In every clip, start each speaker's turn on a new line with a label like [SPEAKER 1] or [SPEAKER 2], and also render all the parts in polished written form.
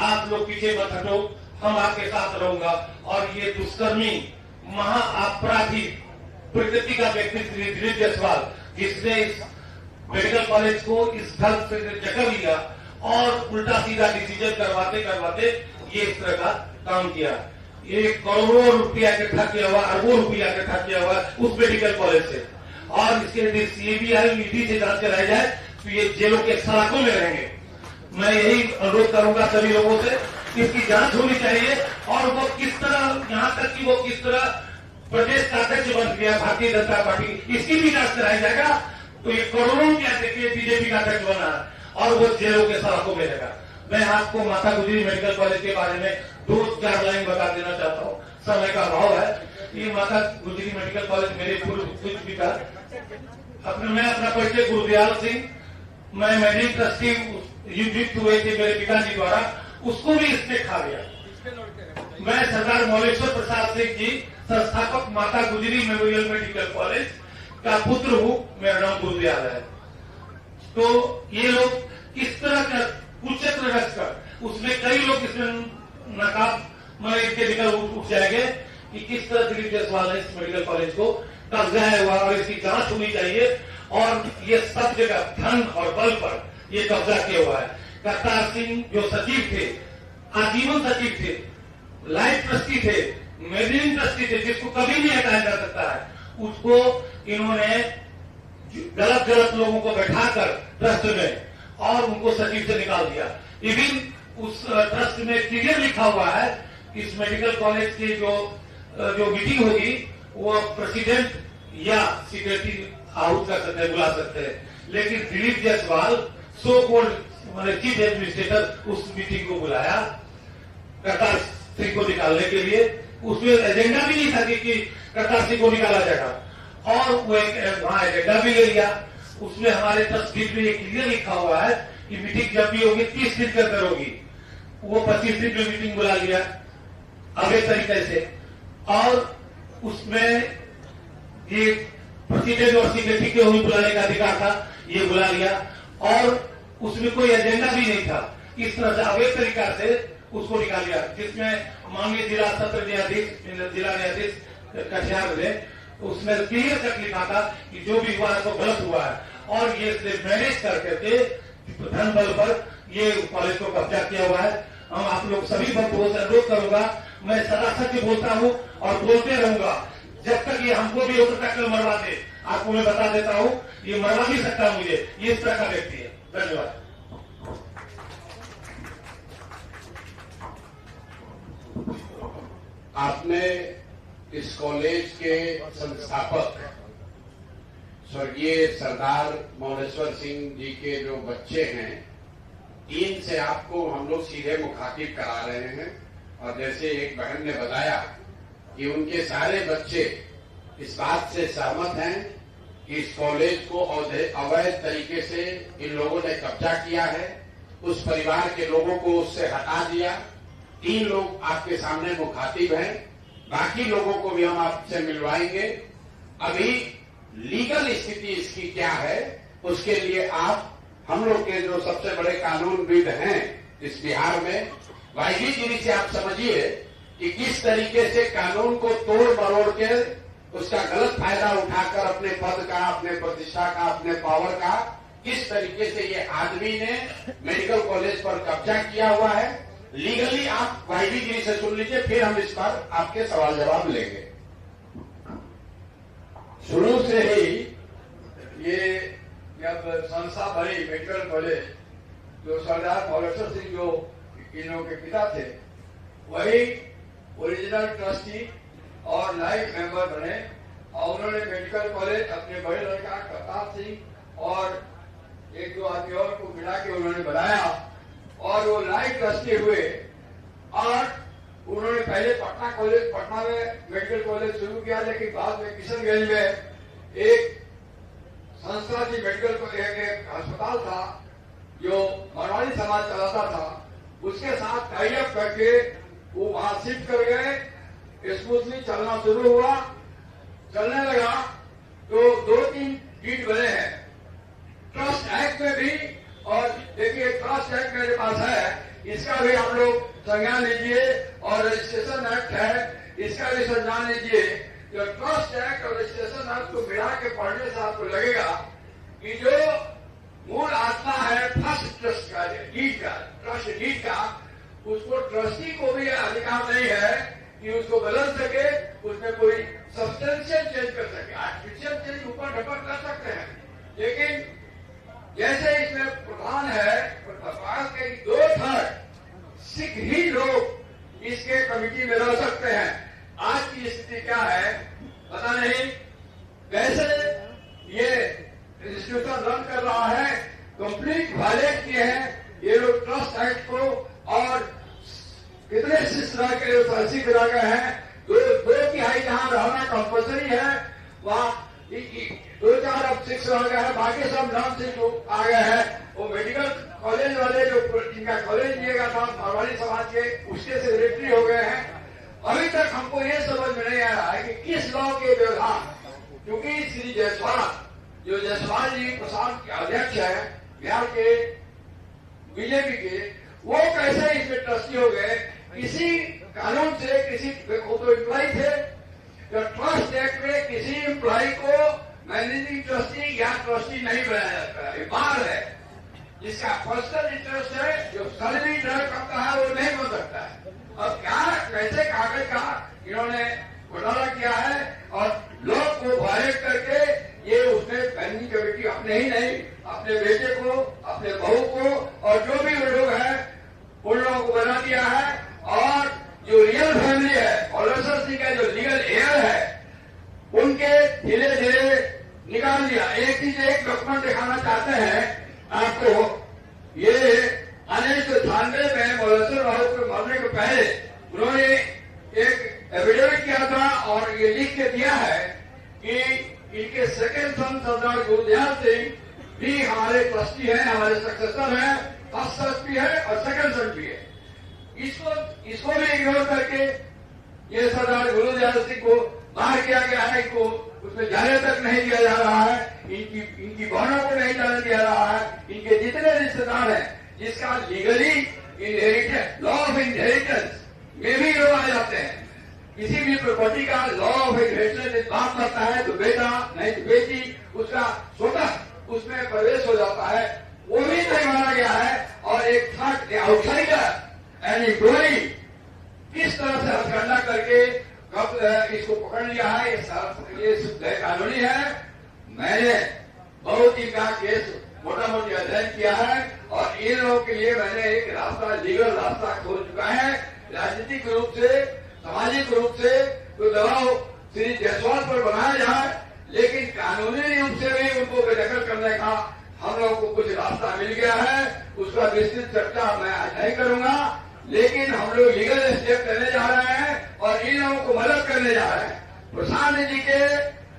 [SPEAKER 1] आप लोग पीछे मत हटो, हम आपके साथ रहूंगा। और ये दुष्कर्मी महाअपराधी प्रकृति का व्यक्ति दिलीप जायसवाल, जिसने इस मेडिकल कॉलेज को इस ढंग से जकड़ लिया और उल्टा सीधा डिसीजन करवाते करवाते ये इस तरह का काम किया। ये करोड़ों रुपया इकट्ठा किया हुआ, अरबों रुपया इकट्ठा किया हुआ उस मेडिकल कॉलेज से, और इसके सीबीआई ईडी से जांच कराई जाए तो ये जेलों के सलाखों में रहेंगे। मैं यही अनुरोध करूंगा सभी लोगों से, इसकी जांच होनी चाहिए। और वो किस तरह, यहाँ तक कि वो किस तरह प्रदेश का अध्यक्ष बन गया भारतीय जनता पार्टी, इसकी भी जांच कराई जाएगा। तो ये करोड़ों रुपया देखिए बीजेपी का अध्यक्ष बना और वो जेलों के सलाखों में रहेगा। मैं आपको माता गुजरी मेडिकल कॉलेज के बारे में 2-4 लाइन बता देना चाहता हूँ, समय का अभाव है। ये माता गुजरी मेडिकल कॉलेज मेरे पूर्व कुछ पिता मैं अपना परिचय गुरुदयाल सिंह, मैं मैनेजिंग ट्रस्टी नियुक्त हुए थे मेरे पिताजी द्वारा, उसको भी इसने खा लिया। मैं सरदार मौलेश्वर प्रसाद सिंह जी, संस्थापक माता गुजरी मेमोरियल मेडिकल कॉलेज का पुत्र हूँ, मेरा नाम गुरुदयाल है। तो ये लोग किस तरह का कुचक्र रचकर, उसमें कई लोग इसमें नकाब मैं इसके निकल उठ जाएंगे कि किस तरह दिलीप जायसवाल ने इस मेडिकल कॉलेज को कब्जा हुआ, और इसकी जांच होनी चाहिए। और ये सब जगह धन और बल पर ये कब्जा किया हुआ है। करतार सिंह जो सचिव थे, आजीवन सचिव थे, लाइफ ट्रस्टी थे, मैनेजिंग ट्रस्टी थे, जिसको कभी नहीं हटाया जा सकता है, उसको इन्होंने गलत गलत लोगों को बैठाकर ट्रस्ट में और उनको सचिव से निकाल दिया। इवन उस ट्रस्ट में क्लियर लिखा हुआ है, इस मेडिकल कॉलेज की जो मीटिंग होगी वो प्रेसिडेंट या सेक्रेटरी हाउस कर सकते हैं, बुला सकते हैं। लेकिन Dilip Jaiswal so called chief administrator उस मीटिंग को बुलाया करतार सिंह को निकालने के लिए। उसमें एजेंडा भी नहीं था कि करतार सिंह को निकाला जाएगा, और वो एक वहां एजेंडा भी ले लिया। उसमें हमारे ट्रस्टी में क्लियर लिखा हुआ है कि मीटिंग जब भी होगी 30 दिन के अंदर होगी। वो 25 दिन में मीटिंग बुला लिया अगले तरीके से, और उसमें ये प्रेसिडेंट और सेक्रेटरी के भी बुलाने का अधिकार था, ये बुला लिया, और उसमें कोई एजेंडा भी नहीं था। इस तरह से अवैध तरीका से उसको निकाल लिया, जिसमें माननीय जिला सत्र न्यायाधीश, जिला न्यायाधीश कटिहार ने उसमें क्लियर कट लिखा था कि जो भी हुआ है तो गलत हुआ है, और ये मैनेज करके धन बल पर ये कॉलेज को कब्जा किया हुआ है। हम आप लोग सभी बंधुओं से अनुरोध करूंगा, मैं सदा सत्य बोलता हूं और बोलते रहूंगा जब तक ये हमको भी हो सकता है मरवा दे। आपको मैं बता देता हूं, ये मरवा नहीं सकता मुझे, ये इस तरह का व्यक्ति है। धन्यवाद।
[SPEAKER 2] आपने इस कॉलेज के संस्थापक स्वर्गीय सरदार मौलेश्वर सिंह जी के जो बच्चे हैं, इनसे आपको हम लोग सीधे मुखातिब करा रहे हैं। और जैसे एक बहन ने बताया कि उनके सारे बच्चे इस बात से सहमत हैं कि इस कॉलेज को अवैध तरीके से इन लोगों ने कब्जा किया है, उस परिवार के लोगों को उससे हटा दिया। 3 लोग आपके सामने मुखातिब हैं, बाकी लोगों को भी हम आपसे मिलवाएंगे। अभी लीगल स्थिति इसकी क्या है, उसके लिए आप हम लोग के जो सबसे बड़े कानूनविद हैं इस बिहार में, वाईजी गिरी से आप समझिए कि किस तरीके से कानून को तोड़ मरोड़ के उसका गलत फायदा उठाकर अपने पद का, अपने प्रतिष्ठा का, अपने पावर का किस तरीके से ये आदमी ने मेडिकल कॉलेज पर कब्जा किया हुआ है। लीगली आप वाईजी गिरी से सुन लीजिए, फिर हम इस पर आपके सवाल जवाब लेंगे।
[SPEAKER 3] शुरू से ही ये जब संस्था बनी मेडिकल कॉलेज, जो सरदार मौलेश्वर सिंह जो इन लोगों के पिता थे, वही ओरिजिनल ट्रस्टी और लाइफ मेंबर बने, और उन्होंने मेडिकल कॉलेज अपने बड़े लड़का करतार सिंह और 1-2 आदमी और को मिला के उन्होंने बनाया, और वो लाइफ ट्रस्टी हुए। और उन्होंने पहले पटना में मेडिकल कॉलेज शुरू किया, लेकिन बाद में किशनगंज में एक संस्था थी मेडिकल, एक अस्पताल था जो मरवाड़ी समाज चलाता था, उसके साथ टाई अप करके वो वहां शिफ्ट कर गए। स्मूथली चलना शुरू हुआ, चलने लगा तो 2-3 गीट बने हैं ट्रस्ट एक्ट में भी। और देखिए ट्रस्ट एक्ट मेरे पास है, इसका भी आप लोग संज्ञान लीजिए। और रजिस्ट्रेशन एक्ट है, इसका भी संज्ञान लीजिए। जो ट्रस्ट एक्ट और रजिस्ट्रेशन एक्ट को मिला के पढ़ने से आपको लगेगा कि जो मूल आत्मा है फर्स्ट ट्रस्ट का, डीड का, ट्रस्ट डीड का, उसको ट्रस्टी को भी अधिकार नहीं है कि उसको बदल सके, उसमें कोई सब्सटेंशियल चेंज कर सके। आर्टिफिशियल चेंज ऊपर ढपक कर सकते हैं, लेकिन जैसे इसमें प्रधान है, प्रधान के 2/3 सिख ही लोग इसके कमिटी में रह सकते हैं। आज की स्थिति क्या है पता नहीं, कैसे ये इंस्टीट्यूशन रन कर रहा है, कंप्लीट वायलेट किए हैं ये लोग ट्रस्ट एक्ट को। और कितने सिख रह के सिख रह गए हैं, 2/3 जहां रहना कंपल्सरी है, वहां 2-4 अब सिख रह गए हैं, बाकी सब नॉन सिख लोग आ गए हैं। वो मेडिकल कॉलेज वाले जो जिनका कॉलेज लिएगा था मारवाड़ी समाज के, उसके सेक्रेटरी हो गए हैं। अभी तक हमको ये समझ में नहीं आ रहा है कि किस लॉ के व्यवधान, क्योंकि श्री जायसवाल जो जायसवाल जी प्रसाद के अध्यक्ष है बिहार के बीजेपी के, वो कैसे इसमें ट्रस्टी हो गए? किसी कानून से किसी वो तो एम्प्लॉय थे, तो ट्रस्ट एक्ट में किसी एम्प्लॉय को मैनेजिंग ट्रस्टी या ट्रस्टी नहीं बनाया जाता है। ये बार है, जिसका पर्सनल इंटरेस्ट है, जो सर्विस करता है वो नहीं बन सकता है। अब क्या कैसे कागज का इन्होंने घोटाला किया है और लोग को वायलेट करके ये उसने बैंकिंग कमेटी अपने ही नहीं, अपने बेटे को, अपने बहू को और जो भी वो लोग हैं उन लोगों को बना दिया है। और जो रियल फैमिली है और सिंह का जो लीगल एयर है उनके धीरे धीरे निकाल दिया। एक चीज, एक डॉक्यूमेंट दिखाना चाहते हैं आपको। ये 1998 में मोलसर राव के मरने के पहले उन्होंने एक एफिडेविट किया था और ये लिख के दिया है कि इनके सेकेंड सन सरदार गुरुदयाल सिंह भी हमारे ट्रस्टी हैं, हमारे सक्सेसर हैं, फर्स्ट ट्रस्टी है और सेकेंड सन भी है। इसको भी इग्नोर करके ये सरदार गुरुदयाल सिंह को बाहर किया गया है, इनको उसमें जाने तक नहीं दिया जा रहा है, इनकी बहनों को नहीं जाने दिया रहा है। इनके जितने रिश्तेदार हैं जिसका legally inheritance, law of inheritance में भी लोग आ जाते हैं। किसी भी प्रॉपर्टी का लॉ ऑफ इनहेरिटेंस बात करता है तो बेटा नहीं तो बेटी, उसका स्वतः उसमें प्रवेश हो जाता है, वो भी नहीं माना गया है। और एक थर्ड आउटसाइडर एंड एम्प्लॉई किस तरह से हथकंडा करके कब इसको पकड़ लिया है, ये शुद्ध कानूनी है। मैंने बहुत ही का केस मोटा मोटी अध्ययन किया है और इन लोगों के लिए मैंने एक रास्ता, लीगल रास्ता खोल चुका है। राजनीतिक रूप से, सामाजिक रूप से तो दबाव श्री जायसवाल पर बनाया जाए, लेकिन कानूनी रूप से भी उनको बेदखल करने का हम लोगों को कुछ रास्ता मिल गया है। उसका विस्तृत चर्चा मैं आज नहीं करूंगा, लेकिन हम लोग लीगल स्टेप लेने जा रहे हैं और इन लोगों को मदद करने जा रहे हैं। प्रशांत जी के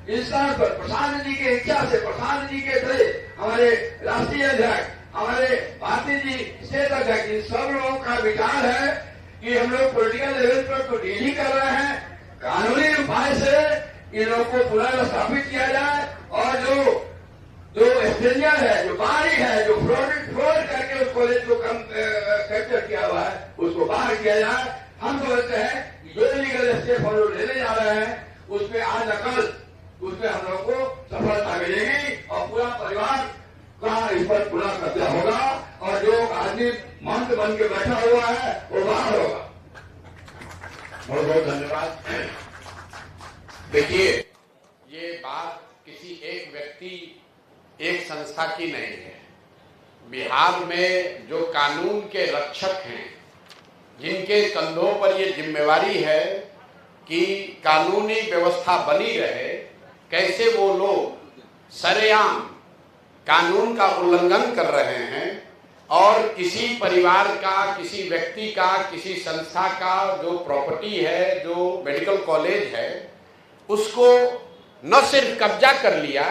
[SPEAKER 3] इंसान पर, प्रशांत जी की इच्छा से, प्रशांत जी के थे हमारे राष्ट्रीय अध्यक्ष, हमारे भारतीय जी स्टेट अध्यक्ष, इन सब लोगों का विचार है कि हम लोग पॉलिटिकल लेवल पर तो डील ही कर रहे हैं, कानूनी उपाय से इन लोगों को पुनर्स्थापित किया जाए और जो स्ट्रेंजर है, जो बाहरी है, जो फ्रॉड करके उस कॉलेज को कैप्चर किया हुआ है, उसको बाहर किया जाए। हम समझते हैं कि जो लीगल स्टेप हम लोग लेने जा रहे हैं उसमें आज कल उसमें हम लोग को सफलता मिलेगी और पूरा परिवार का इस पर पूरा कब्जा होगा और जो आदमी मंत्र बन के बैठा हुआ है वो बाहर होगा।
[SPEAKER 2] बहुत बहुत धन्यवाद। देखिए, ये बात किसी एक व्यक्ति, एक संस्था की नहीं है। बिहार में जो कानून के रक्षक हैं, जिनके कंधों पर ये जिम्मेवारी है कि कानूनी व्यवस्था बनी रहे, कैसे वो लोग सरेआम कानून का उल्लंघन कर रहे हैं और किसी परिवार का, किसी व्यक्ति का, किसी संस्था का जो प्रॉपर्टी है, जो मेडिकल कॉलेज है, उसको न सिर्फ कब्जा कर लिया,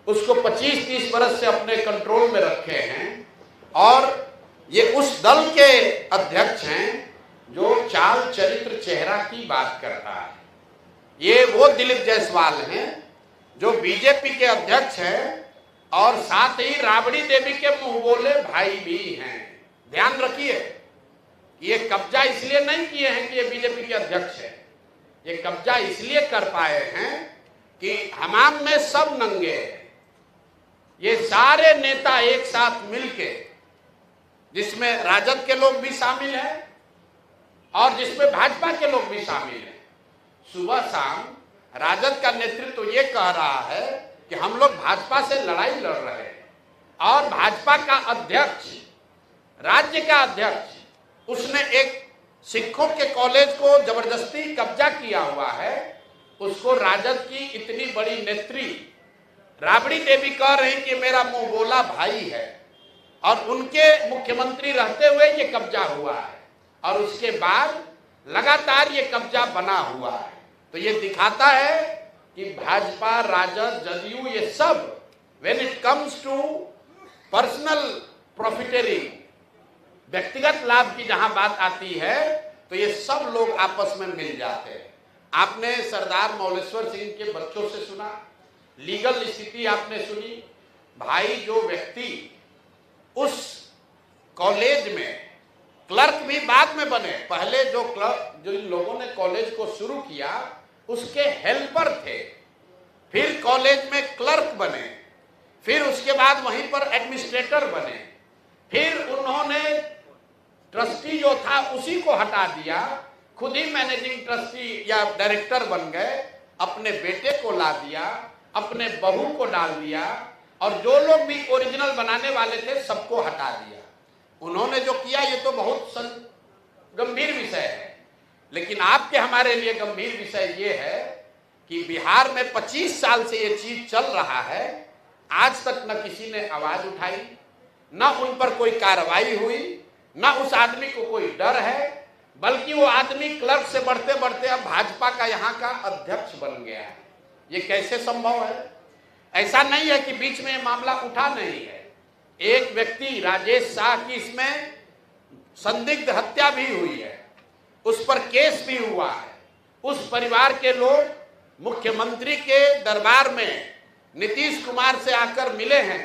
[SPEAKER 2] उसको 25-30 वर्ष से अपने कंट्रोल में रखे हैं। और ये उस दल के अध्यक्ष हैं जो चाल चरित्र चेहरा की बात करता है। ये वो दिलीप जायसवाल हैं जो बीजेपी के अध्यक्ष हैं और साथ ही राबड़ी देवी के मुंह बोले भाई भी हैं। ध्यान रखिए,
[SPEAKER 4] ये कब्जा इसलिए नहीं किए हैं कि ये बीजेपी के अध्यक्ष है, ये कब्जा इसलिए कर पाए हैं कि हमाम में सब नंगे हैं। ये सारे नेता एक साथ मिलके, जिसमें राजद के लोग भी शामिल हैं और जिसमें भाजपा के लोग भी शामिल हैं, सुबह शाम राजद का नेतृत्व तो ये कह रहा है कि हम लोग भाजपा से लड़ाई लड़ रहे हैं, और भाजपा का अध्यक्ष, राज्य का अध्यक्ष, उसने एक सिखों के कॉलेज को जबरदस्ती कब्जा किया हुआ है। उसको राजद की इतनी बड़ी नेत्री राबड़ी देवी कह रही कि मेरा मुंह बोला भाई है, और उनके मुख्यमंत्री रहते हुए ये कब्जा हुआ है, और उसके बाद लगातार ये कब्जा बना हुआ है। तो ये दिखाता है कि भाजपा, राजद, जदयू, ये सब when it comes to personal profiteering, व्यक्तिगत लाभ की जहां बात आती है तो ये सब लोग आपस में मिल जाते हैं। आपने सरदार मौलेश्वर सिंह के बच्चों से सुना, लीगल स्थिति आपने सुनी। भाई, जो व्यक्ति उस कॉलेज में क्लर्क भी बाद में बने, पहले जो इन लोगों ने कॉलेज को शुरू किया उसके हेल्पर थे, फिर कॉलेज में क्लर्क बने, फिर उसके बाद वहीं पर एडमिनिस्ट्रेटर बने, फिर उन्होंने ट्रस्टी जो था उसी को हटा दिया, खुद ही मैनेजिंग ट्रस्टी या डायरेक्टर बन गए, अपने बेटे को ला दिया, अपने बहू को डाल दिया, और जो लोग भी ओरिजिनल बनाने वाले थे सबको हटा दिया। उन्होंने जो किया ये तो बहुत गंभीर विषय है, लेकिन आपके हमारे लिए गंभीर विषय ये है कि बिहार में 25 साल से ये चीज चल रहा है, आज तक न किसी ने आवाज उठाई, न उन पर कोई कार्रवाई हुई, न उस आदमी को कोई डर है, बल्कि वो आदमी क्लर्क से बढ़ते बढ़ते अब भाजपा का यहाँ का अध्यक्ष बन गया है। ये कैसे संभव है? ऐसा नहीं है कि बीच में मामला उठा नहीं है। एक व्यक्ति राजेश शाह की इसमें संदिग्ध हत्या भी हुई है, उस पर केस भी हुआ है। उस परिवार के लोग मुख्यमंत्री के दरबार में नीतीश कुमार से आकर मिले हैं,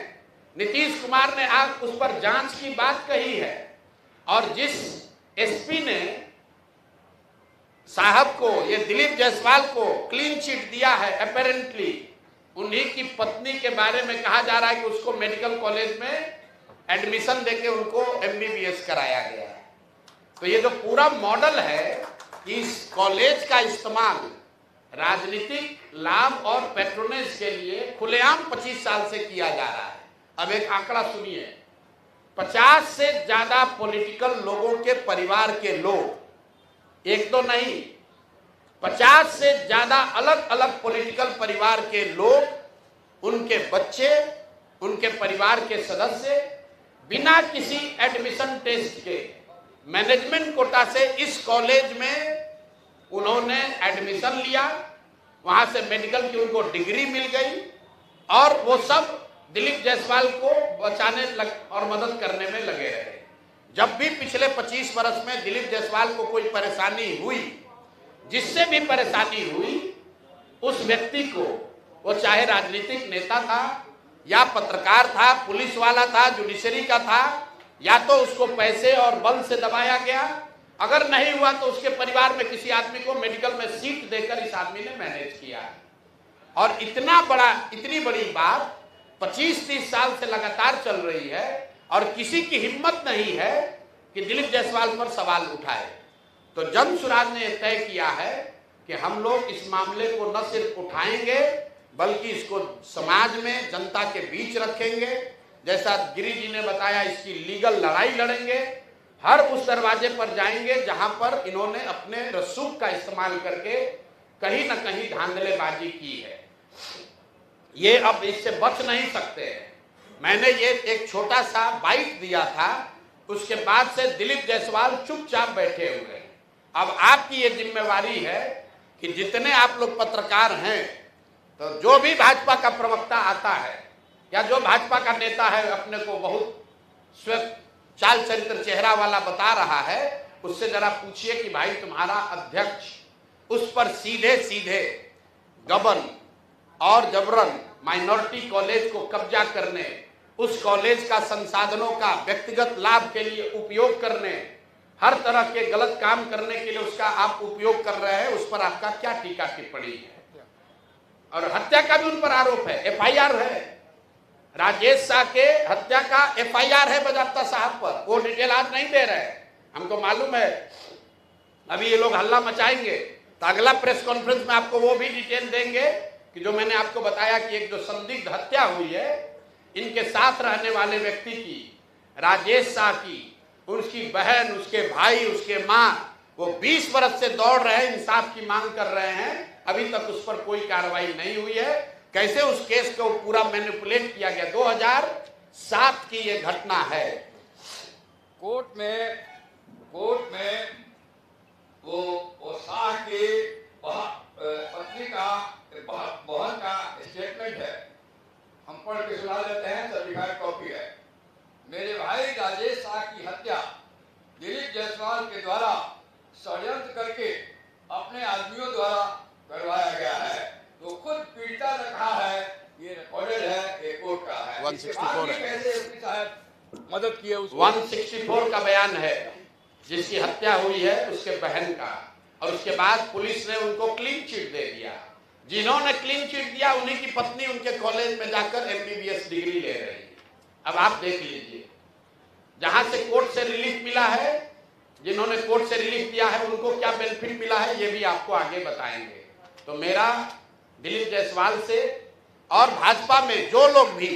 [SPEAKER 4] नीतीश कुमार ने उस पर जांच की बात कही है, और जिस एसपी ने साहब को, ये दिलीप जायसवाल को क्लीन चिट दिया है, अपेरेंटली उन्हीं की पत्नी के बारे में कहा जा रहा है कि उसको मेडिकल कॉलेज में एडमिशन देके उनको एमबीबीएस कराया गया है। तो ये जो पूरा मॉडल है, इस कॉलेज का इस्तेमाल राजनीतिक लाभ और पैट्रोनेज के लिए खुलेआम 25 साल से किया जा रहा है। अब एक आंकड़ा सुनिए, 50 से ज्यादा पॉलिटिकल लोगों के परिवार के लोग, एक तो नहीं, 50 से ज्यादा अलग अलग पॉलिटिकल परिवार के लोग, उनके बच्चे, उनके परिवार के सदस्य बिना किसी एडमिशन टेस्ट के मैनेजमेंट कोटा से इस कॉलेज में उन्होंने एडमिशन लिया, वहां से मेडिकल की उनको डिग्री मिल गई, और वो सब दिलीप जायसवाल को बचाने और मदद करने में लगे रहे। जब भी पिछले 25 वर्ष में दिलीप जायसवाल को कोई परेशानी हुई, जिससे भी परेशानी हुई, उस व्यक्ति को, वो चाहे राजनीतिक नेता था या पत्रकार था, पुलिस वाला था, जुडिशरी का था, या तो उसको पैसे और बल से दबाया गया, अगर नहीं हुआ तो उसके परिवार में किसी आदमी को मेडिकल में सीट देकर इस आदमी ने मैनेज किया। और इतनी बड़ी बात 25-30 साल से लगातार चल रही है, और किसी की हिम्मत नहीं है कि दिलीप जायसवाल पर सवाल उठाए। तो जन सुराज ने तय किया है कि हम लोग इस मामले को न सिर्फ उठाएंगे, बल्कि इसको समाज में, जनता के बीच रखेंगे। जैसा गिरी जी ने बताया, इसकी लीगल लड़ाई लड़ेंगे, हर उस दरवाजे पर जाएंगे जहां पर इन्होंने अपने रसूख का इस्तेमाल करके कहीं ना कहीं धांधलेबाजी की है। ये अब इससे बच नहीं सकते। मैंने ये एक छोटा सा बाइट दिया था, उसके बाद से दिलीप जायसवाल चुपचाप बैठे हुए। अब आपकी ये जिम्मेवारी है कि जितने आप लोग पत्रकार हैं, तो जो भी भाजपा का प्रवक्ता आता है या जो भाजपा का नेता है, अपने को बहुत स्वस्थ चाल चरित्र चेहरा वाला बता रहा है, उससे जरा पूछिए कि भाई तुम्हारा अध्यक्ष उस पर सीधे सीधे गबन और जबरन माइनॉरिटी कॉलेज को कब्जा करने, उस कॉलेज का संसाधनों का व्यक्तिगत लाभ के लिए उपयोग करने, हर तरह के गलत काम करने के लिए उसका आप उपयोग कर रहे हैं, उस पर आपका क्या टीका टिप्पणी है? और हत्या का भी उन पर आरोप है, एफआईआर है, राजेश शाह के हत्या का एफआईआर है बजाप्ता साहब पर। वो डिटेल आज नहीं दे रहे हैं, हमको मालूम है अभी ये लोग हल्ला मचाएंगे, तो अगला प्रेस कॉन्फ्रेंस में आपको वो भी डिटेल देंगे कि जो मैंने आपको बताया कि एक जो संदिग्ध हत्या हुई है इनके साथ रहने वाले व्यक्ति की, राजेश शाह की, उसकी बहन, उसके भाई, उसके माँ, वो 20 वर्ष से दौड़ रहे हैं, इंसाफ की मांग कर रहे हैं, अभी तक उस पर कोई कार्रवाई नहीं हुई है। कैसे उस केस को पूरा मैनिपुलेट किया गया। 2007 की ये घटना है।
[SPEAKER 3] कोर्ट में वो शाह की पत्नी का बहन का स्टेटमेंट है, हम पढ़ के सुना देते हैं, सर्टिफाइड कॉपी है। मेरे भाई राजेश शाह की हत्या दिलीप जायसवाल के द्वारा षड्यंत्र करके अपने आदमियों द्वारा करवाया गया है। तो खुद पीड़िता ने कहा है, ये रिकॉर्डेड है, ये कोर्ट का है।
[SPEAKER 4] 164 है।
[SPEAKER 3] कैसे एसपी साहब मदद किए उसको?
[SPEAKER 4] 164 का बयान है जिसकी हत्या हुई है उसके बहन का, और उसके बाद पुलिस ने उनको क्लीन चिट दे दिया। जिन्होंने क्लीन चिट दिया उन्हीं की पत्नी उनके कॉलेज में जाकर MBBS डिग्री ले रही है। अब आप देख लीजिए, जहां से कोर्ट से रिलीफ मिला है, जिन्होंने कोर्ट से रिलीफ दिया है उनको क्या बेनिफिट मिला है ये भी आपको आगे बताएंगे। तो मेरा दिलीप जायसवाल से और भाजपा में जो लोग भी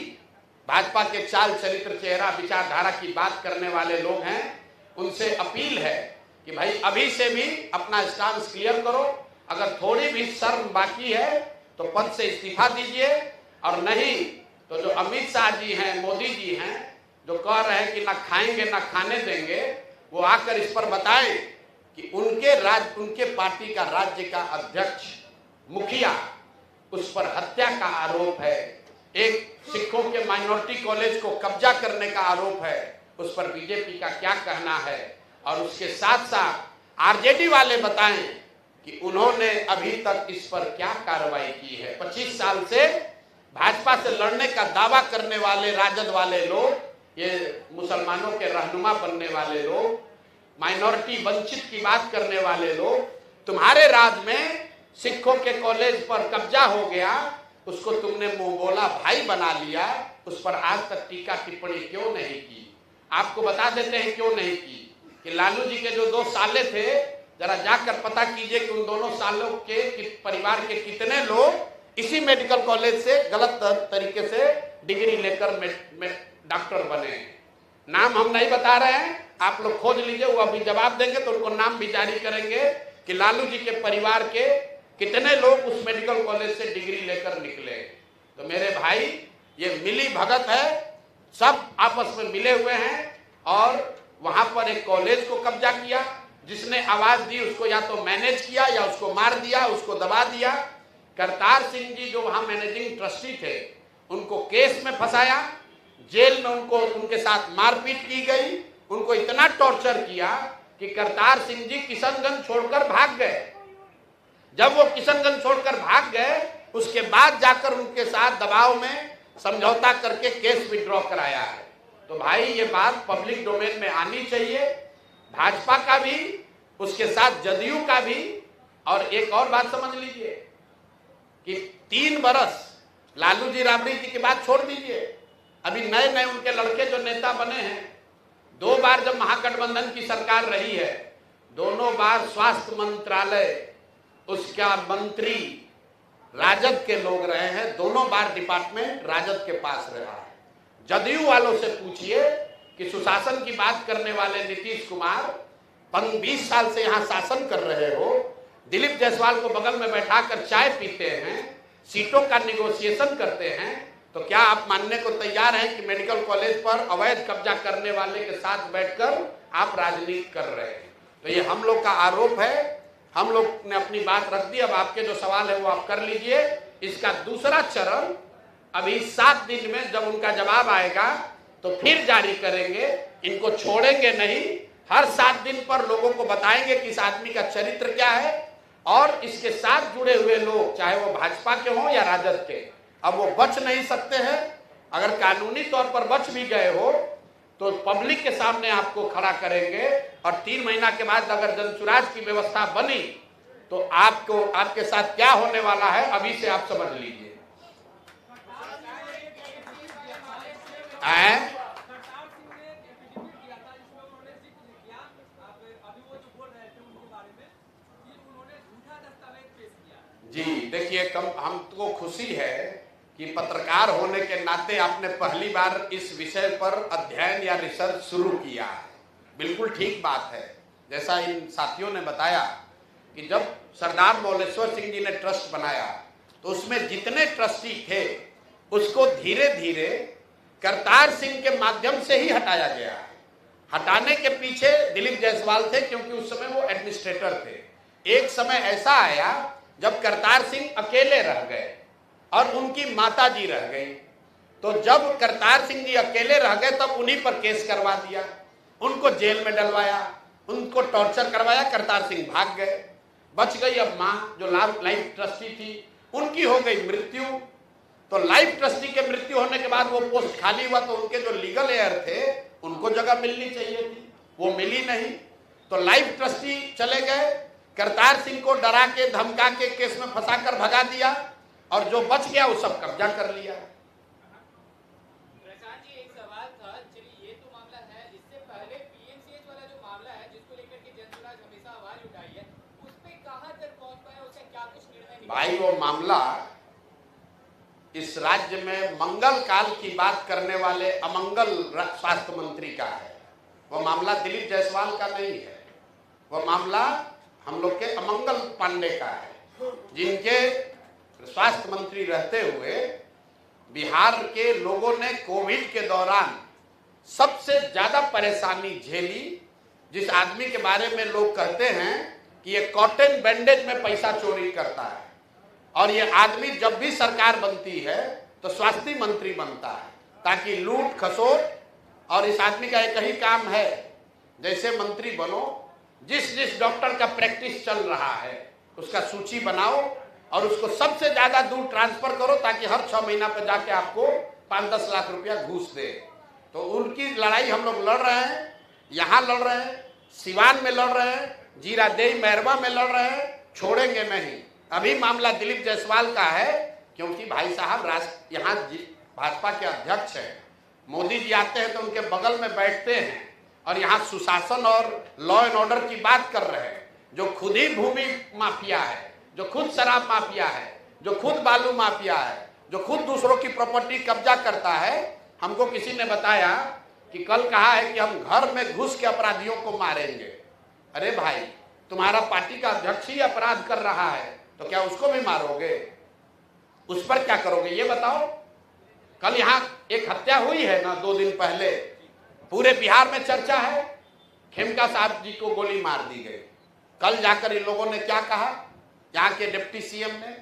[SPEAKER 4] भाजपा के चाल चरित्र, चेहरा, विचारधारा की बात करने वाले लोग हैं, उनसे अपील है कि भाई अभी से भी अपना स्टांस क्लियर करो। अगर थोड़ी भी शर्म बाकी है तो पद से इस्तीफा दीजिए, और नहीं तो जो अमित शाह जी हैं, मोदी जी हैं, जो कह रहे हैं कि ना खाएंगे ना खाने देंगे, वो आकर इस पर बताएं कि उनके पार्टी का राज्य का अध्यक्ष, मुखिया, उस पर हत्या का आरोप है। एक सिखों के माइनॉरिटी कॉलेज को कब्जा करने का आरोप है, उस पर बीजेपी का क्या कहना है? और उसके साथ साथ आरजेडी वाले बताएं कि उन्होंने अभी तक इस पर क्या कार्रवाई की है। 25 साल से भाजपा से लड़ने का दावा करने वाले राजद वाले लोग, ये मुसलमानों के रहनुमा बनने वाले लोग, माइनॉरिटी वंचित की बात करने वाले लोग, तुम्हारे राज में सिखों के कॉलेज पर कब्जा हो गया, उसको तुमने मुंह बोला भाई बना लिया, उस पर आज तक टीका टिप्पणी क्यों नहीं की? आपको बता देते हैं क्यों नहीं की कि लालू जी के जो 2 साले थे, जरा जाकर पता कीजिए कि उन दोनों सालों के परिवार के कितने लोग इसी मेडिकल कॉलेज से गलत तरीके से डिग्री लेकर डॉक्टर बने। नाम हम नहीं बता रहे हैं, आप लोग खोज लीजिए, वो अभी जवाब देंगे तो उनको नाम भी जारी करेंगे कि लालू जी के परिवार के कितने लोग उस मेडिकल कॉलेज से डिग्री लेकर निकले। तो मेरे भाई, ये मिली भगत है, सब आपस में मिले हुए हैं, और वहां पर एक कॉलेज को कब्जा किया। जिसने आवाज दी उसको या तो मैनेज किया या उसको मार दिया, उसको दबा दिया। करतार सिंह जी जो वहां मैनेजिंग ट्रस्टी थे, उनको केस में फंसाया, जेल में उनके साथ मारपीट की गई, उनको इतना टॉर्चर किया कि करतार सिंह जी किशनगंज छोड़कर भाग गए। जब वो किशनगंज छोड़कर भाग गए, उसके बाद जाकर उनके साथ दबाव में समझौता करके केस विड्रॉ कराया है। तो भाई ये बात पब्लिक डोमेन में आनी चाहिए, भाजपा का भी, उसके साथ जदयू का भी। और एक और बात समझ लीजिए कि 3 बरस लालू जी राबड़ी जी की बात छोड़ दीजिए, अभी नए नए उनके लड़के जो नेता बने हैं, 2 बार जब महागठबंधन की सरकार रही है, दोनों बार स्वास्थ्य मंत्रालय उसका मंत्री राजद के लोग रहे हैं, दोनों बार डिपार्टमेंट राजद के पास रहा है। जदयू वालों से पूछिए कि सुशासन की बात करने वाले नीतीश कुमार 20 साल से यहां शासन कर रहे हो, दिलीप जायसवाल को बगल में बैठाकर चाय पीते हैं, सीटों का निगोशिएशन करते हैं, तो क्या आप मानने को तैयार हैं कि मेडिकल कॉलेज पर अवैध कब्जा करने वाले के साथ बैठकर आप राजनीति कर रहे हैं? तो ये हम लोग का आरोप है, हम लोग ने अपनी बात रख दी। अब आपके जो सवाल है वो आप कर लीजिए। इसका दूसरा चरण अभी 7 दिन में जब उनका जवाब आएगा तो फिर जारी करेंगे, इनको छोड़ेंगे नहीं। हर 7 दिन पर लोगों को बताएंगे कि इस आदमी का चरित्र क्या है, और इसके साथ जुड़े हुए लोग, चाहे वो भाजपा के हों या राजद के, अब वो बच नहीं सकते हैं। अगर कानूनी तौर पर बच भी गए हो तो पब्लिक के सामने आपको खड़ा करेंगे और 3 महीना के बाद अगर जनसुराज की व्यवस्था बनी तो आपको आपके साथ क्या होने वाला है अभी से आप समझ लीजिए। जी देखिए, हमको खुशी है कि पत्रकार होने के नाते आपने पहली बार इस विषय पर अध्ययन या रिसर्च शुरू किया है। बिल्कुल ठीक बात है। जैसा इन साथियों ने बताया कि जब सरदार मौलेश्वर सिंह जी ने ट्रस्ट बनाया तो उसमें जितने ट्रस्टी थे उसको धीरे धीरे करतार सिंह के माध्यम से ही हटाया गया। हटाने के पीछे दिलीप जायसवाल थे, क्योंकि उस समय वो एडमिनिस्ट्रेटर थे। एक समय ऐसा आया जब करतार सिंह अकेले रह गए और उनकी माता जी रह गई। तो जब करतार सिंह जी अकेले रह गए तब उन्हीं पर केस करवा दिया, उनको जेल में डलवाया, उनको टॉर्चर करवाया। करतार सिंह भाग गए, बच गई अब माँ जो लाइफ ट्रस्टी थी, उनकी हो गई मृत्यु। तो लाइफ ट्रस्टी के मृत्यु होने के बाद वो पोस्ट खाली हुआ, तो उनके जो लीगल एयर थे उनको जगह मिलनी चाहिए थी, वो मिली नहीं। तो लाइफ ट्रस्टी चले गए, करतार सिंह को डरा के धमका के केस में फंसाकर भगा दिया और जो बच गया वो सब कब्जा कर लिया।
[SPEAKER 5] प्रशांत जी, एक सवाल था। चलिए, ये तो मामला है, इससे पहले पीएमसीएच वाला जो मामला है जिसको लेकर के जनसुराज हमेशा आवाज उठाई है, उस पे कहां तक पहुंच पाया, उसका क्या कुछ निर्णय निकला?
[SPEAKER 4] भाई वो मामला इस राज्य में मंगल काल की बात करने वाले अमंगल स्वास्थ्य मंत्री का है। वो मामला दिलीप जायसवाल का नहीं है, वो मामला हम लोग के अमंगल पांडे का है, जिनके स्वास्थ्य मंत्री रहते हुए बिहार के लोगों ने कोविड के दौरान सबसे ज्यादा परेशानी झेली। जिस आदमी के बारे में लोग कहते हैं कि ये कॉटन बैंडेज में पैसा चोरी करता है, और ये आदमी जब भी सरकार बनती है तो स्वास्थ्य मंत्री बनता है ताकि लूट खसोट। और इस आदमी का एक ही काम है, जैसे मंत्री बनो, जिस जिस डॉक्टर का प्रैक्टिस चल रहा है उसका सूची बनाओ और उसको सबसे ज्यादा दूर ट्रांसफर करो ताकि हर 6 महीना पर जाके आपको 5-10 लाख रुपया घूस दे। तो उनकी लड़ाई हम लोग लड़ रहे हैं, यहाँ लड़ रहे हैं, सिवान में लड़ रहे हैं, जीरादेई मैरवा में लड़ रहे हैं, छोड़ेंगे नहीं। अभी मामला दिलीप जायसवाल का है, क्योंकि भाई साहब यहाँ भाजपा के अध्यक्ष हैं। मोदी जी आते हैं तो उनके बगल में बैठते हैं और यहाँ सुशासन और लॉ एंड ऑर्डर की बात कर रहे हैं। जो खुद ही भूमि माफिया है, जो खुद शराब माफिया है, जो खुद बालू माफिया है, जो खुद दूसरों की प्रॉपर्टी कब्जा करता है। हमको किसी ने बताया कि कल कहा है कि हम घर में घुस के अपराधियों को मारेंगे। अरे भाई, तुम्हारा पार्टी का अध्यक्ष ही अपराध कर रहा है तो क्या उसको भी मारोगे? उस पर क्या करोगे ये बताओ। कल यहाँ एक हत्या हुई है ना 2 दिन पहले, पूरे बिहार में चर्चा है, खेमका साहब जी को गोली मार दी गई। कल जाकर इन लोगों ने क्या कहा, यहाँ के डिप्टी सीएम ने,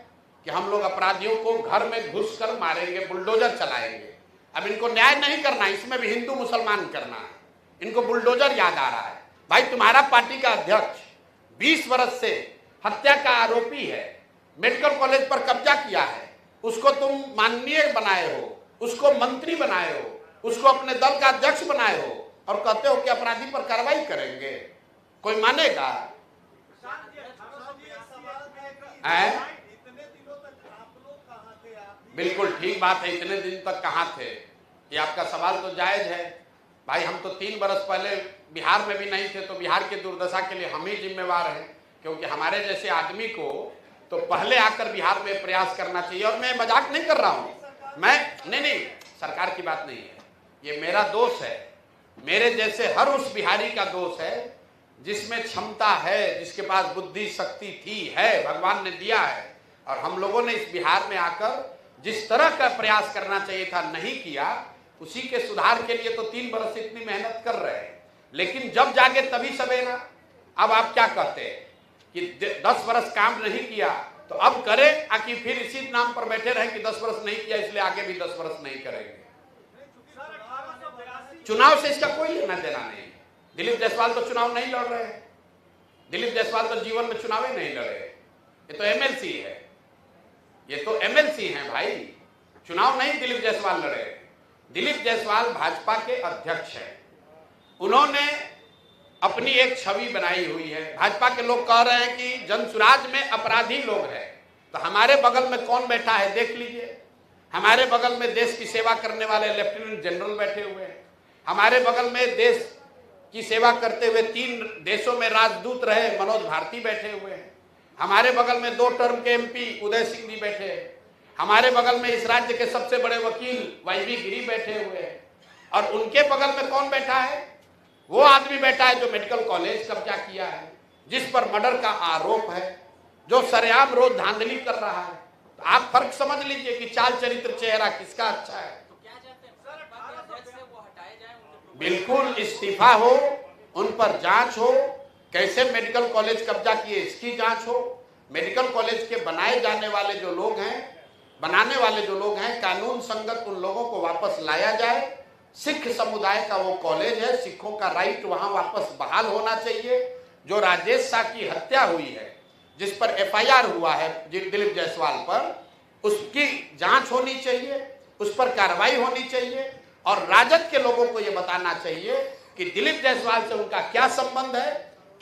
[SPEAKER 4] कि हम लोग अपराधियों को घर में घुसकर मारेंगे, बुलडोजर चलाएंगे। अब इनको न्याय नहीं करना, इसमें भी हिंदू मुसलमान करना है, इनको बुलडोजर याद आ रहा है। भाई तुम्हारा पार्टी का अध्यक्ष 20 वर्ष से हत्या का आरोपी है, मेडिकल कॉलेज पर कब्जा किया है, उसको तुम माननीय बनाए हो, उसको मंत्री बनाए हो, उसको अपने दल का अध्यक्ष बनाए हो और कहते हो कि अपराधी पर कार्रवाई करेंगे। कोई मानेगा? बिल्कुल ठीक बात है, इतने दिन तक कहाँ थे? ये आपका सवाल तो जायज है। भाई हम तो 3 बरस पहले बिहार में भी नहीं थे, तो बिहार की दुर्दशा के लिए हम ही जिम्मेवार हैं, क्योंकि हमारे जैसे आदमी को तो पहले आकर बिहार में प्रयास करना चाहिए। और मैं मजाक नहीं कर रहा हूँ, मैं नहीं, सरकार की बात नहीं है, ये मेरा दोष है, मेरे जैसे हर उस बिहारी का दोष है जिसमें क्षमता है, जिसके पास बुद्धि शक्ति थी, है, भगवान ने दिया है। और हम लोगों ने इस बिहार में आकर जिस तरह का प्रयास करना चाहिए था नहीं किया, उसी के सुधार के लिए तो 3 बरस से इतनी मेहनत कर रहे हैं। लेकिन जब जागे तभी सवेरा। अब आप क्या कहते हैं कि 10 बरस काम नहीं किया तो अब करें, आकि फिर इसी नाम पर बैठे रहे कि 10 बरस नहीं किया इसलिए आगे भी 10 बरस नहीं करेंगे? चुनाव से इसका कोई लेना देना नहीं। दिलीप जायसवाल तो चुनाव नहीं लड़ रहे हैं, दिलीप जायसवाल तो जीवन में चुनाव ही नहीं लड़े। ये तो एमएलसी है, ये तो एमएलसी हैं भाई, चुनाव नहीं दिलीप जायसवाल लड़े। दिलीप जायसवाल भाजपा के अध्यक्ष हैं, उन्होंने अपनी एक छवि बनाई हुई है। भाजपा के लोग कह रहे हैं कि जनसुराज में अपराधी लोग हैं, तो हमारे बगल में कौन बैठा है देख लीजिए। हमारे बगल में देश की सेवा करने वाले लेफ्टिनेंट जनरल बैठे हुए हैं। हमारे बगल में देश की सेवा करते हुए 3 देशों में राजदूत रहे मनोज भारती बैठे हुए हैं। हमारे बगल में 2 टर्म के MP उदय सिंह जी बैठे हैं। हमारे बगल में इस राज्य के सबसे बड़े वकील YV गिरी बैठे हुए हैं। और उनके बगल में कौन बैठा है? वो आदमी बैठा है जो मेडिकल कॉलेज कब्जा किया है, जिस पर मर्डर का आरोप है, जो सरेआम रोज धांधली कर रहा है। तो आप फर्क समझ लीजिए कि चाल चरित्र चेहरा किसका अच्छा है। बिल्कुल इस्तीफा हो, उन पर जांच हो, कैसे मेडिकल कॉलेज कब्जा किए इसकी जांच हो। मेडिकल कॉलेज के बनाने वाले जो लोग हैं कानून संगत उन लोगों को वापस लाया जाए। सिख समुदाय का वो कॉलेज है, सिखों का राइट वहां वापस बहाल होना चाहिए। जो राजेश शाह की हत्या हुई है, जिस पर FIR हुआ है दिलीप जायसवाल पर, उसकी जांच होनी चाहिए, उस पर कार्रवाई होनी चाहिए। और राजद के लोगों को यह बताना चाहिए कि दिलीप जायसवाल से उनका क्या संबंध है,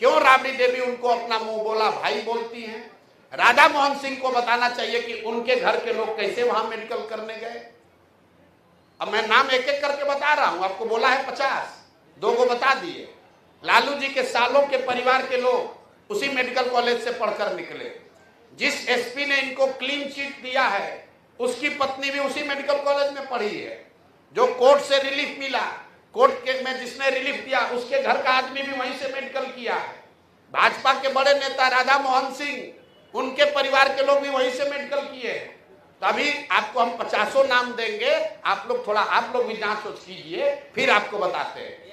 [SPEAKER 4] क्यों राबड़ी देवी उनको अपना मुंह बोला भाई बोलती हैं। राधा मोहन सिंह को बताना चाहिए कि उनके घर के लोग कैसे वहां मेडिकल करने गए। अब मैं नाम एक एक करके बता रहा हूं, आपको बोला है 50, 2 को बता दिए। लालू जी के सालों के परिवार के लोग उसी मेडिकल कॉलेज से पढ़कर निकले। जिस SP ने इनको क्लीन चिट दिया है, उसकी पत्नी भी उसी मेडिकल कॉलेज में पढ़ी है। जो कोर्ट से रिलीफ मिला, कोर्ट के में जिसने रिलीफ दिया, उसके घर का आदमी भी वहीं से मेडिकल किया है। भाजपा के बड़े नेता राधा मोहन सिंह, उनके परिवार के लोग भी वहीं से मेडिकल किए हैं। तभी आपको हम 50 नाम देंगे, आप लोग भी जांच कीजिए, फिर आपको बताते हैं।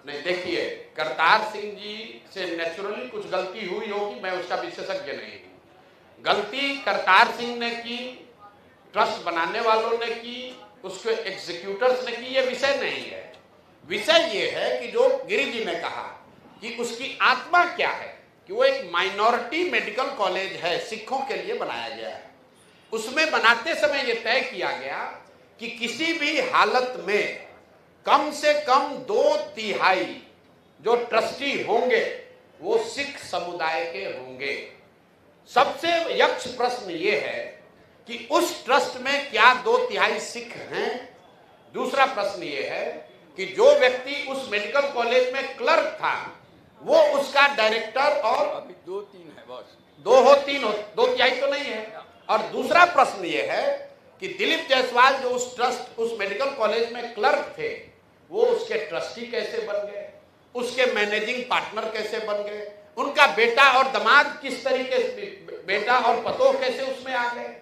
[SPEAKER 4] नहीं, देखिए, करतार सिंह जी से नेचुरली कुछ गलती हुई होगी, मैं उसका विशेषज्ञ नहीं हूं। गलती करतार सिंह ने की, ट्रस्ट बनाने वालों ने की, उसके एग्जीक्यूटर्स ने की, ये विषय नहीं है। विषय ये है कि जो गिरी जी ने कहा कि उसकी आत्मा क्या है, कि वो एक माइनॉरिटी मेडिकल कॉलेज है, सिखों के लिए बनाया गया है। उसमें बनाते समय ये तय किया गया कि किसी भी हालत में कम से कम 2/3 जो ट्रस्टी होंगे वो सिख समुदाय के होंगे। सबसे यक्ष प्रश्न ये है कि उस ट्रस्ट में क्या 2/3 सिख हैं। दूसरा प्रश्न ये है कि जो व्यक्ति उस मेडिकल कॉलेज में क्लर्क था, वो उसका डायरेक्टर और
[SPEAKER 3] अभी 2-3 है बस,
[SPEAKER 4] 2 हो 3 हो, 2/3 तो नहीं है। और दूसरा प्रश्न ये है कि दिलीप जायसवाल जो उस मेडिकल कॉलेज में क्लर्क थे, वो उसके ट्रस्टी कैसे बन गए, उसके मैनेजिंग पार्टनर कैसे बन गए, उनका बेटा और दामाद किस तरीके से, बेटा और पतोह कैसे उसमें आ गए।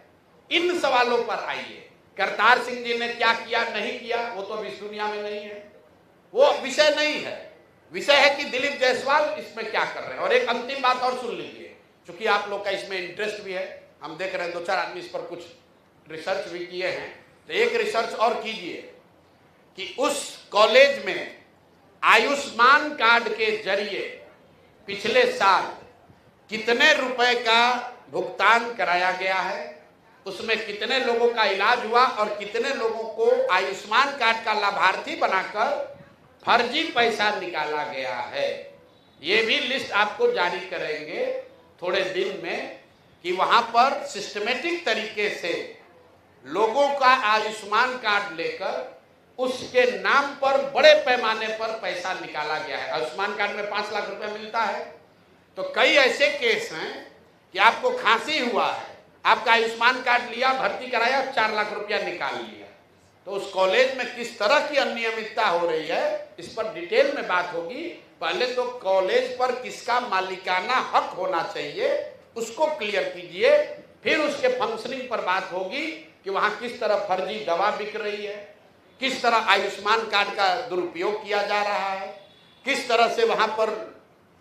[SPEAKER 4] इन सवालों पर आइए। करतार सिंह जी ने क्या किया नहीं किया, वो तो अभी इस दुनिया में नहीं है, वो विषय नहीं है। विषय है कि दिलीप जायसवाल इसमें क्या कर रहे हैं। और एक अंतिम बात और सुन लीजिए, क्योंकि आप लोग का इसमें इंटरेस्ट भी है, हम देख रहे हैं 2-4 आदमी इस पर कुछ रिसर्च भी किए हैं, तो एक रिसर्च और कीजिए कि उस कॉलेज में आयुष्मान कार्ड के जरिए पिछले साल कितने रुपए का भुगतान कराया गया है, उसमें कितने लोगों का इलाज हुआ और कितने लोगों को आयुष्मान कार्ड का लाभार्थी बनाकर फर्जी पैसा निकाला गया है। ये भी लिस्ट आपको जारी करेंगे थोड़े दिन में कि वहां पर सिस्टमेटिक तरीके से लोगों का आयुष्मान कार्ड लेकर उसके नाम पर बड़े पैमाने पर पैसा निकाला गया है। आयुष्मान कार्ड में 5 लाख रुपए मिलता है, तो कई ऐसे केस हैं कि आपको खांसी हुआ है, आपका आयुष्मान कार्ड लिया, भर्ती कराया, 4 लाख रुपया निकाल लिया। तो उस कॉलेज में किस तरह की अनियमितता हो रही है, इस पर डिटेल में बात होगी। पहले तो कॉलेज पर किसका मालिकाना हक होना चाहिए उसको क्लियर कीजिए, फिर उसके फंक्शनिंग पर बात होगी कि वहां किस तरह फर्जी दवा बिक रही है, किस तरह आयुष्मान कार्ड का दुरुपयोग किया जा रहा है, किस तरह से वहां पर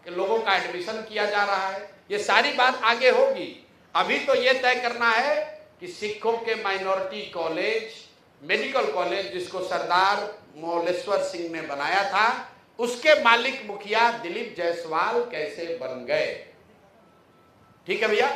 [SPEAKER 4] लोगों का एडमिशन किया जा रहा है। ये सारी बात आगे होगी। अभी तो ये तय करना है कि सिखों के माइनॉरिटी कॉलेज, मेडिकल कॉलेज जिसको सरदार मोलेश्वर सिंह ने बनाया था, उसके मालिक मुखिया दिलीप जायसवाल कैसे बन गए। ठीक है भैया।